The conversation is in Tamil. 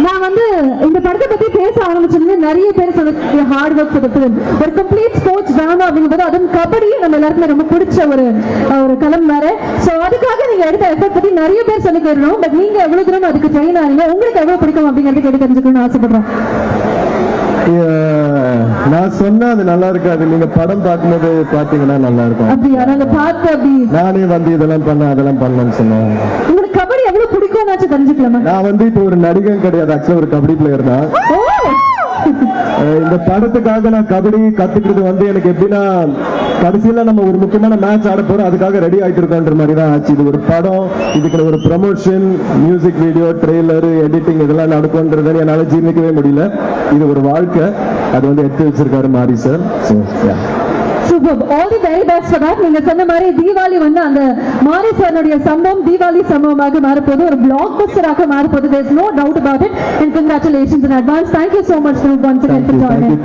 நான் வந்து இந்த படத்தை பத்தி பேச ஆரம்பிச்சது நிறைய பேர் சொன்ன hard work for the film. ஒரு கம்ப்ளீட் ஸ்போர்ட்ஸ் டிராமா அப்படிங்கும்போது அதுவும் கபடி நம்ம எல்லாருக்குமே ரொம்ப பிடிச்ச ஒரு களம் வேற. சோ அதுக்காக நீங்க எடுத்த எஃபர்ட் பத்தி நிறைய பேர் சொல்லி கேட்கணும். பட் நீங்க எவ்வளவு தூரம் அதுக்கு ட்ரெயின் ஆனீங்க, உங்களுக்கு எவ்வளவு பிடிக்கும் அப்படிங்கறது கேட்டு தெரிஞ்சுக்கணும்னு ஆசைப்படுறேன். நான் சொன்னா அது நல்லா இருக்காது, நீங்க படம் பார்க்கும்போது பாத்தீங்கன்னா நல்லா இருக்கும். அப்படியா? நாங்க பார்த்து அப்படி நானே வந்து இதெல்லாம் பண்ண அதெல்லாம் பண்ணேன்னு சொன்னேன். உங்களுக்கு கபடி எவ்வளவு பிடிக்கும்னாச்சும் தெரிஞ்சுக்கலாமா? நான் வந்து இப்போ ஒரு நடிகன் கிடையாது, ஆக்சுவலா ஒரு கபடி பிளேயர் தான். இந்த படத்துக்காக நான் கபடி கத்துக்கிறது வந்து எனக்கு எப்படின்னா, கடைசியில நம்ம ஒரு முக்கியமான மேட்ச் ஆட போறோம், அதுக்காக ரெடி ஆயிட்டு இருக்கோன்ற மாதிரி தான் ஆச்சு. இது ஒரு படம், இதுக்கு ஒரு promotion, music video, trailer, editing இதெல்லாம் நடக்கும்ன்றதை என்னால ஜீர்ணிக்கவே முடியல. இது ஒரு வாழ்க்கை, அது வந்து எடுத்து வச்சிருக்காரு மாரி sir. Super, all the very best for that. நீங்க சொன்ன மாதிரி தீபாவளி வந்து அந்த மாரி சாருடைய சம்பவம் தீபாவளி சம்பவமாக மாறப்போது, ஒரு black பஸ்டராக மாறப்போது. There is no doubt about it, and congratulations in advance. Thank you so much for once again for joining.